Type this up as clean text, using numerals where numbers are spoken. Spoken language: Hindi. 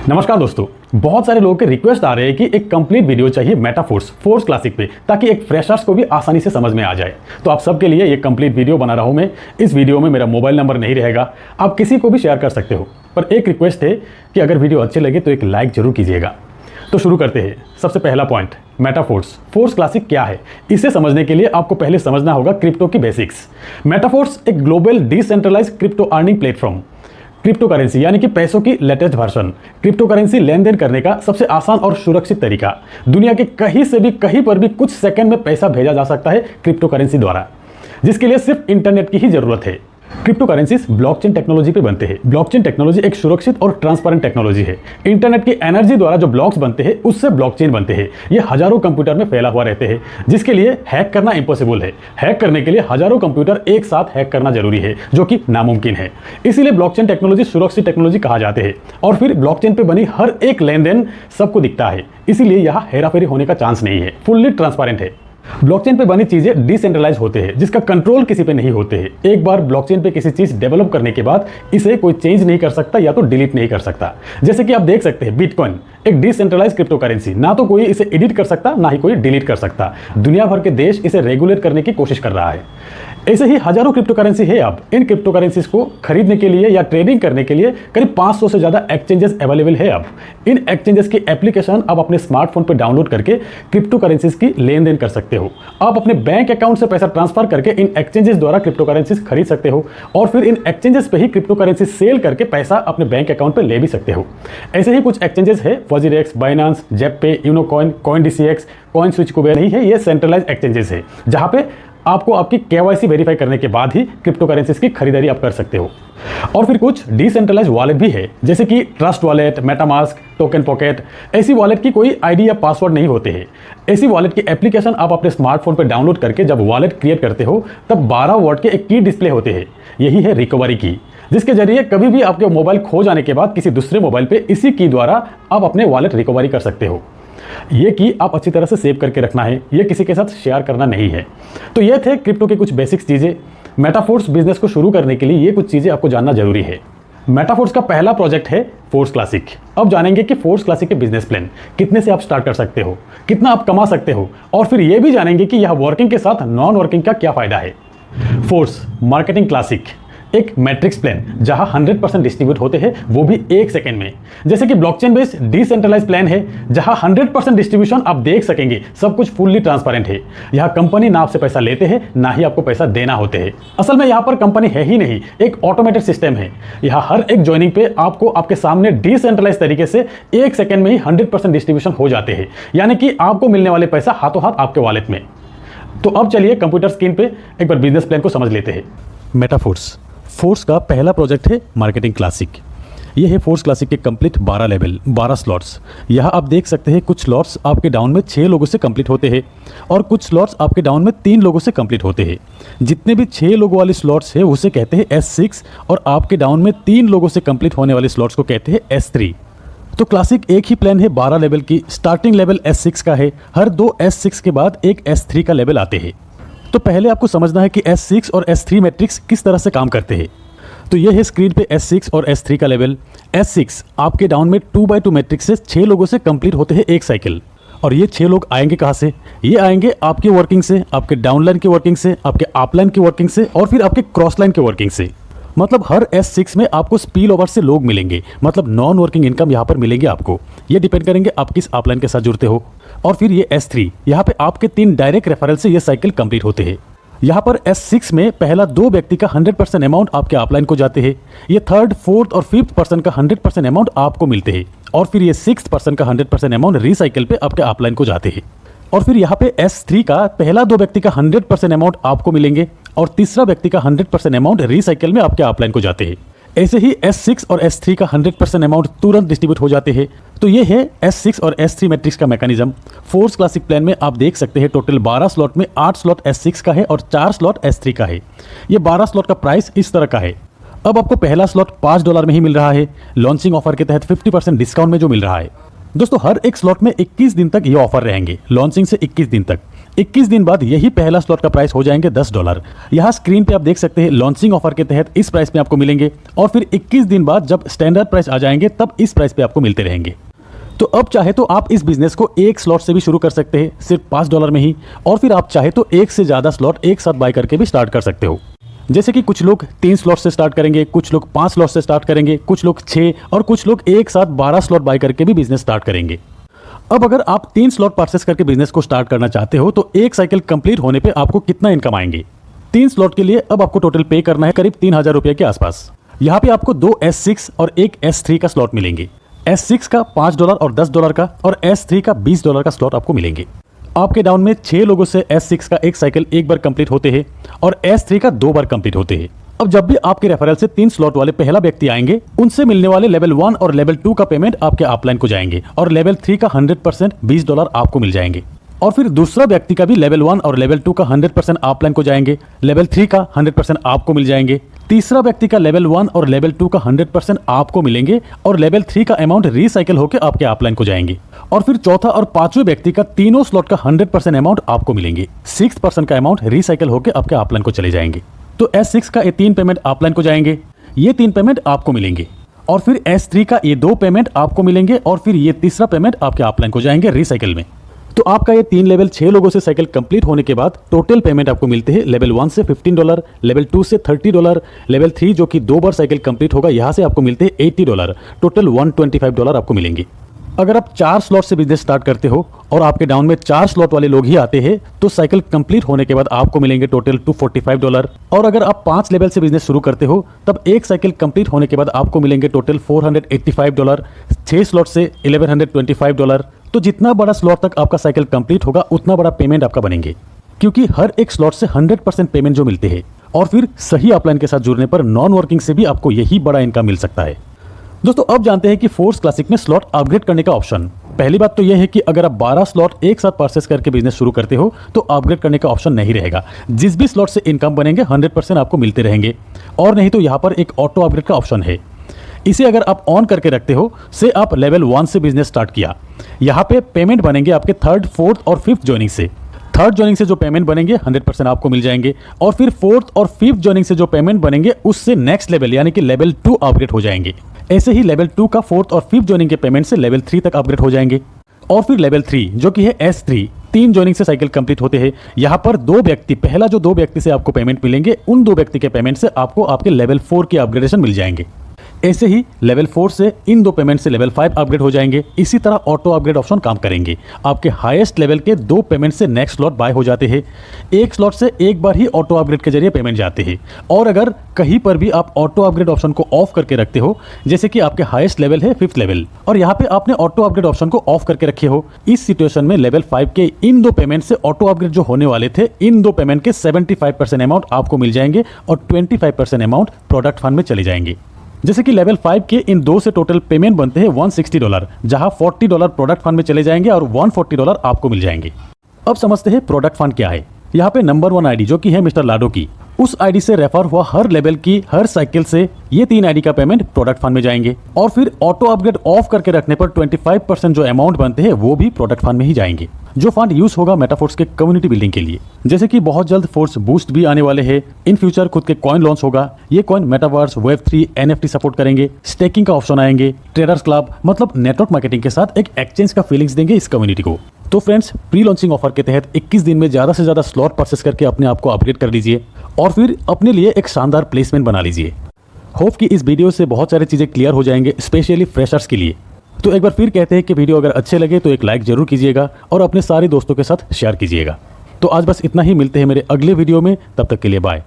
नमस्कार दोस्तों, बहुत सारे लोगों के रिक्वेस्ट आ रहे हैं कि एक कंप्लीट वीडियो चाहिए मेटाफोर्स फोर्स क्लासिक पे, ताकि एक फ्रेशर्स को भी आसानी से समझ में आ जाए। तो आप सबके लिए ये कंप्लीट वीडियो बना रहा हूँ मैं। इस वीडियो में मेरा मोबाइल नंबर नहीं रहेगा, आप किसी को भी शेयर कर सकते हो, पर एक रिक्वेस्ट है कि अगर वीडियो अच्छे लगे तो एक लाइक जरूर कीजिएगा। तो शुरू करते हैं। सबसे पहला पॉइंट, मेटाफोर्स फोर्स क्लासिक क्या है। इसे समझने के लिए आपको पहले समझना होगा क्रिप्टो की बेसिक्स। मेटाफोर्स एक global decentralized crypto earning platform, crypto currency यानी कि पैसों की लेटेस्ट वर्जन। क्रिप्टो करेंसी लेन देन करने का सबसे आसान और सुरक्षित तरीका। दुनिया के कहीं से भी कहीं पर भी कुछ सेकंड में पैसा भेजा जा सकता है क्रिप्टो करेंसी द्वारा, जिसके लिए सिर्फ इंटरनेट की ही जरूरत है। क्रिप्टो करेंसीज ब्लॉकचेन टेक्नोलॉजी पे बनते हैं। ब्लॉकचेन टेक्नोलॉजी एक सुरक्षित और ट्रांसपेरेंट टेक्नोलॉजी है। इंटरनेट की एनर्जी द्वारा जो ब्लॉक्स बनते हैं उससे ब्लॉकचेन बनते हैं। ये हजारों कंप्यूटर में फैला हुआ रहते हैं, जिसके लिए हैक करना इम्पॉसिबल है। हैक करने के लिए हजारों कंप्यूटर एक साथ हैक करना जरूरी है, जो कि नामुमकिन है। इसीलिए ब्लॉकचेन टेक्नोलॉजी सुरक्षित टेक्नोलॉजी कहा जाते हैं। और फिर ब्लॉकचेन पे बनी हर एक लेन देन सबको दिखता है, इसीलिए यहाँ हेराफेरी होने का चांस नहीं है, फुल्ली ट्रांसपेरेंट है। ब्लॉकचेन पे बनी चीजें डिसेंट्रलाइज होते हैं, जिसका कंट्रोल किसी पे नहीं होते हैं। एक बार ब्लॉकचेन पे किसी चीज डेवलप करने के बाद इसे कोई चेंज नहीं कर सकता या तो डिलीट नहीं कर सकता। जैसे कि आप देख सकते हैं, बिटकॉइन एक डिसेंट्रलाइज क्रिप्टो करेंसी, ना तो कोई इसे एडिट कर सकता, ना ही कोई डिलीट कर सकता। दुनिया भर के देश इसे रेगुलेट करने की कोशिश कर रहा है। ऐसे ही हजारों क्रिप्टो करेंसी है। अब इन क्रिप्टो करेंसीज को खरीदने के लिए या ट्रेडिंग करने के लिए करीब 500 से ज्यादा एक्सचेंजेस अवेलेबल है। अब इन एक्सचेंजेस की एप्लीकेशन आप अपने स्मार्टफोन पर डाउनलोड करके क्रिप्टो करेंसीज की लेन देन कर सकते हो। आप अपने बैंक अकाउंट से पैसा ट्रांसफर करके इन एक्सचेंजेस द्वारा क्रिप्टो करेंसीज खरीद सकते हो, और फिर इन एक्सचेंजेस पे ही क्रिप्टो करेंसी सेल करके पैसा अपने बैंक अकाउंट पे ले भी सकते हो। ऐसे ही कुछ एक्सचेंजेस है, वजीरेक्स, बाइनांस, जेपपे, यूनोकॉइन, कॉइनडीसीएक्स, कॉइन स्विच कुबेर नहीं है, ये सेंट्रलाइज एक्सचेंजेस है, जहां पे आपको आपकी केवाईसी वेरीफाई करने के बाद ही क्रिप्टो करेंसीज की खरीदारी आप कर सकते हो। और फिर कुछ डिसेंट्रलाइज वॉलेट भी है, जैसे कि trust wallet, MetaMask, token pocket. ऐसी वॉलेट की कोई आईडी या पासवर्ड नहीं होते हैं। ऐसी वॉलेट की एप्लीकेशन आप अपने स्मार्टफोन पर डाउनलोड करके जब वॉलेट क्रिएट करते हो, तब 12 वॉट के एक की डिस्प्ले होते हैं। यही है रिकवरी की, जिसके जरिए कभी भी आपके मोबाइल खो जाने के बाद किसी दूसरे मोबाइल पे इसी की द्वारा आप अपने वॉलेट रिकवरी कर सकते हो। ये की आप अच्छी तरह से सेव करके रखना है, ये किसी के साथ शेयर करना नहीं है। तो ये थे क्रिप्टो के कुछ बेसिक्स चीज़ें। मेटाफोर्स बिजनेस को शुरू करने के लिए ये कुछ चीज़ें आपको जानना जरूरी है। मेटाफोर्स का पहला प्रोजेक्ट है फोर्स क्लासिक। अब जानेंगे कि फोर्स क्लासिक के बिजनेस प्लान, कितने से आप स्टार्ट कर सकते हो, कितना आप कमा सकते हो, और फिर ये भी जानेंगे कि यह वर्किंग के साथ नॉन वर्किंग का क्या फायदा है। फोर्स मार्केटिंग क्लासिक एक मैट्रिक्स प्लान, जहां 100% डिस्ट्रीब्यूट होते हैं, वो भी 1 सेकंड में। जैसे कि ब्लॉकचेन बेस्ड डिसेंट्रलाइज प्लान है, जहां 100% डिस्ट्रीब्यूशन आप देख सकेंगे, सब कुछ फुल्ली ट्रांसपेरेंट है। यहां कंपनी ना आपसे पैसा लेते हैं, ना ही आपको पैसा देना होते हैं। असल में यहां पर कंपनी है ही नहीं, एक ऑटोमेटेड सिस्टम है। यहां हर एक ज्वाइनिंग पे आपको आपके सामने डिसेंट्रलाइज तरीके से 1 सेकंड में ही 100% डिस्ट्रीब्यूशन हो जाते हैं, यानी कि आपको मिलने वाले पैसा हाथों हाथ आपके वॉलेट में। तो अब चलिए कंप्यूटर स्क्रीन पे एक बार बिजनेस प्लान को समझ लेते हैं। मेटाफोर्स फोर्स का पहला प्रोजेक्ट है मार्केटिंग क्लासिक। ये है फोर्स क्लासिक के कंप्लीट 12 लेवल, 12 स्लॉट्स। यहाँ आप देख सकते हैं कुछ स्लॉट्स आपके डाउन में 6 लोगों से कंप्लीट होते हैं, और कुछ स्लॉट्स आपके डाउन में 3 लोगों से कंप्लीट होते हैं। जितने भी 6 लोगों वाले स्लॉट्स है उसे कहते हैं S6, और आपके डाउन में 3 लोगों से कंप्लीट होने वाले स्लॉट्स को कहते हैं S3। तो क्लासिक एक ही प्लान है 12 लेवल की। स्टार्टिंग लेवल S6 का है, हर 2 S6 के बाद एक S3 का लेवल आते हैं। तो पहले आपको समझना है कि S6 और S3 मैट्रिक्स किस तरह से काम करते हैं। तो ये है स्क्रीन पे S6 और S3 का लेवल। S6 आपके डाउन में 2x2 मैट्रिक्स से 6 लोगों से कंप्लीट होते हैं एक साइकिल। और ये 6 लोग आएंगे कहाँ से? ये आएंगे आपकी वर्किंग से, आपके डाउनलाइन की वर्किंग से, आपके अपलाइन की वर्किंग से, और फिर आपके क्रॉस लाइन की वर्किंग से। मतलब हर S6 में आपको स्पिल ओवर से लोग मिलेंगे, मतलब नॉन वर्किंग इनकम यहाँ पर मिलेंगे आपको। ये डिपेंड करेंगे आप किस अपलाइन के साथ जुड़ते हो। और फिर ये S3, यहाँ पे आपके 3 डायरेक्ट रेफरल से ये साइकिल कंप्लीट होते हैं। यहाँ पर S6 में पहला 2 व्यक्ति का 100% अमाउंट आपके अपलाइन को जाते हैं। ये 3rd, 4th और 5th पर्सन का 100% अमाउंट आपको मिलते हैं, और फिर ये 6th पर्सन का 100% अमाउंट रिसाइकिल पे आपके अपलाइन को जाते हैं। और फिर यहाँ पे S3 का पहला 2 व्यक्ति का 100% अमाउंट आपको मिलेंगे, और तीसरा व्यक्ति का 100% अमाउंट रिसाइकिल में आपके अपलाइन को जाते हैं। ऐसे ही S6 और S3 का 100% अमाउंट तुरंत डिस्ट्रीब्यूट हो जाते हैं। तो ये है S6 और S3 मैट्रिक्स का मैकेनिज्म। फोर्स क्लासिक प्लान में आप देख सकते हैं टोटल 12 स्लॉट में 8 स्लॉट S6 का है और 4 स्लॉट S3 का है। ये 12 स्लॉट का प्राइस इस तरह का है। अब आपको पहला स्लॉट $5 में ही मिल रहा है, लॉन्चिंग ऑफर के तहत 50% डिस्काउंट में जो मिल रहा है। दोस्तों हर एक स्लॉट में 21 दिन तक ये ऑफर रहेंगे, लॉन्चिंग से 21 दिन तक। 21 दिन बाद यही पहला स्लॉट का प्राइस हो जाएंगे $10। यहाँ स्क्रीन पे आप देख सकते हैं लॉन्चिंग ऑफर के तहत इस प्राइस पे आपको मिलेंगे और फिर 21 दिन बाद जब स्टैंडर्ड प्राइस आ जाएंगे तब इस प्राइस पे आपको मिलते रहेंगे। तो अब चाहे तो आप इस बिजनेस को एक स्लॉट से भी शुरू कर सकते हैं सिर्फ $5 में ही, और फिर आप चाहे तो एक से ज़्यादा स्लॉट एक साथ बाय करके भी स्टार्ट कर सकते हो। जैसे कि कुछ लोग 3 स्लॉट से स्टार्ट करेंगे, कुछ लोग 5 स्लॉट से स्टार्ट करेंगे, कुछ लोग 6 और कुछ लोग एक साथ 12 स्लॉट बाय करके भी बिजनेस स्टार्ट करेंगे। अब अगर आप 3 स्लॉट परचेस करके बिजनेस को स्टार्ट करना चाहते हो तो एक साइकिल कंप्लीट होने पे आपको कितना इनकम आएंगे? 3 स्लॉट के लिए अब आपको टोटल पे करना है करीब 3000 रुपये के आसपास। यहाँ पे आपको 2 S6 और एक S3 का स्लॉट मिलेंगे। S6 का $5 और $10 का और S3 का $20 का स्लॉट आपको मिलेंगे। आपके डाउन में 6 लोगों से S6 का एक साइकिल एक बार कंप्लीट होते हैं और S3 का 2 बार कंप्लीट होते हैं। अब जब भी आपके रेफरल से 3 स्लॉट वाले पहला व्यक्ति आएंगे, उनसे मिलने वाले लेवल 1 और लेवल 2 का पेमेंट आपके अपलाइन को जाएंगे और लेवल 3 का 100% $20 आपको मिल जाएंगे। और फिर दूसरा व्यक्ति का भी लेवल 1 और लेवल 2 का 100% अपलाइन को जाएंगे, लेवल 3 का 100% आपको मिल जाएंगे। तीसरा व्यक्ति का लेवल 1 और लेवल 2 का 100% आपको मिलेंगे और लेवल 3 का अमाउंट रिसाइकिल होकर आपके अपलाइन को जाएंगे। और फिर चौथा और पांचवें व्यक्ति का तीनों स्लॉट का 100% अमाउंट आपको मिलेंगे। 6% का अमाउंट रिसाइकिल होकर आपके अपलाइन को चले जाएंगे। तो S6 का ये 3 पेमेंट अपलाइन को जाएंगे, ये 3 पेमेंट आपको मिलेंगे और फिर S3 का ये 2 पेमेंट आपको मिलेंगे और फिर ये तीसरा पेमेंट आपके अपलाइन को जाएंगे रिसाइकिल में। तो आपका ये 3 लेवल 6 लोगों से साइकिल कंप्लीट होने के बाद टोटल पेमेंट आपको मिलते हैं लेवल 1 से $15, लेवल 2 से $30, लेवल 3 जो कि 2 बार साइकिल कंप्लीट होगा यहाँ से आपको मिलते हैं $80, टोटल $125 आपको मिलेंगे। अगर आप 4 स्लॉट से बिजनेस स्टार्ट करते हो और आपके डाउन में 4 स्लॉट वाले लोग ही आते हैं तो साइकिल कंप्लीट होने के बाद आपको मिलेंगे टोटल $245। और अगर आप 5 लेवल से बिजनेस शुरू करते हो तब एक साइकिल कंप्लीट होने के बाद आपको मिलेंगे टोटल $485। 6 स्लॉट से $1125। तो जितना बड़ा स्लॉट तक आपका साइकिल कंप्लीट होगा उतना बड़ा पेमेंट आपका बनेंगे, क्योंकि हर एक स्लॉट से 100% पेमेंट जो मिलते हैं। और फिर सही अपलाइन के साथ जुड़ने पर नॉन वर्किंग से भी आपको यही बड़ा इनकम मिल सकता है। दोस्तों अब जानते हैं कि फोर्स क्लासिक में स्लॉट अपग्रेड करने का ऑप्शन। पहली बात तो यह है कि अगर आप 12 स्लॉट एक साथ परचेस करके बिजनेस शुरू करते हो तो अपग्रेड करने का ऑप्शन नहीं रहेगा। जिस भी स्लॉट से इनकम बनेंगे 100% आपको मिलते रहेंगे। और नहीं तो यहाँ पर एक ऑटो अपग्रेड का ऑप्शन है, इसे अगर आप ऑन करके रखते हो से आप लेवल 1 से बिजनेस स्टार्ट किया, यहाँ पे पेमेंट बनेंगे आपके 3rd, 4th और 5th ज्वाइनिंग से। 3rd ज्वाइनिंग से जो पेमेंट बनेंगे 100% आपको मिल जाएंगे और फिर 4th और 5th ज्वाइनिंग से जो पेमेंट बनेंगे उससे नेक्स्ट लेवल यानी कि लेवल 2 अपग्रेड हो जाएंगे। ऐसे ही लेवल 2 का 4th और 5th ज्वाइनिंग के पेमेंट से लेवल 3 तक अपग्रेड हो जाएंगे। और फिर लेवल 3 जो कि है S3, 3 ज्वाइनिंग से साइकिल कंप्लीट होते हैं। यहाँ पर 2 व्यक्ति, पहला जो 2 व्यक्ति से आपको पेमेंट मिलेंगे उन 2 व्यक्ति के पेमेंट से आपको आपके लेवल 4 की अपग्रेडेशन मिल जाएंगे। ऐसे ही लेवल 4 से इन 2 पेमेंट से लेवल 5 अपग्रेड हो जाएंगे। इसी तरह ऑटो अपग्रेड ऑप्शन काम करेंगे। आपके हाईएस्ट लेवल के 2 पेमेंट से नेक्स्ट स्लॉट बाय हो जाते हैं। एक स्लॉट से एक बार ही ऑटो अपग्रेड के जरिए पेमेंट जाते हैं। और अगर कहीं पर भी आप ऑटो अपग्रेड ऑप्शन को ऑफ करके रखते हो, जैसे कि आपके हाईएस्ट लेवल है 5th लेवल और यहाँ पे आपने ऑटो अपग्रेड ऑप्शन को ऑफ करके रखे हो, इस सिचुएशन में लेवल 5 के इन 2 पेमेंट से ऑटो अपग्रेड जो होने वाले थे, इन 2 पेमेंट के 75% अमाउंट आपको मिल जाएंगे और 25% अमाउंट प्रोडक्ट फंड में चले जाएंगे। जैसे कि लेवल 5 के इन 2 से टोटल पेमेंट बनते हैं $160, जहां $40 प्रोडक्ट फंड में चले जाएंगे और $140 आपको मिल जाएंगे। अब समझते हैं प्रोडक्ट फंड क्या है। यहाँ पे नंबर 1 आईडी जो कि है मिस्टर लाडो की, उस आईडी से रेफर हुआ हर लेवल की हर साइकिल से ये 3 आईडी का पेमेंट प्रोडक्ट फंड में जाएंगे। और फिर ऑटो अपग्रेड ऑफ करके रखने पर 25% जो अमाउंट बनते हैं वो भी प्रोडक्ट फंड में ही जाएंगे, जो फंड यूज होगा मेटाफोर्स के कम्युनिटी बिल्डिंग के लिए। जैसे कि बहुत जल्द फोर्स बूस्ट भी आने वाले हैं। इन फ्यूचर खुद के कॉइन लॉन्च होगा। ये coin metaverse, Web3, NFT support करेंगे। स्टेकिंग का ऑप्शन आएंगे। ट्रेडर्स क्लब मतलब नेटवर्क मार्केटिंग के साथ एक एक्सचेंज का फीलिंग्स देंगे इस कम्युनिटी को। तो फ्रेंड्स, प्री लॉन्चिंग ऑफर के तहत 21 दिन में ज्यादा से ज्यादा स्लॉट परचेस करके अपने आप को अपग्रेड कर लीजिए और फिर अपने लिए एक शानदार प्लेसमेंट बना लीजिए। होप कि इस वीडियो से बहुत सारी चीजें क्लियर हो जाएंगे, स्पेशली फ्रेशर्स के लिए। तो एक बार फिर कहते हैं कि वीडियो अगर अच्छे लगे तो एक लाइक जरूर कीजिएगा और अपने सारे दोस्तों के साथ शेयर कीजिएगा। तो आज बस इतना ही, मिलते हैं मेरे अगले वीडियो में, तब तक के लिए बाय।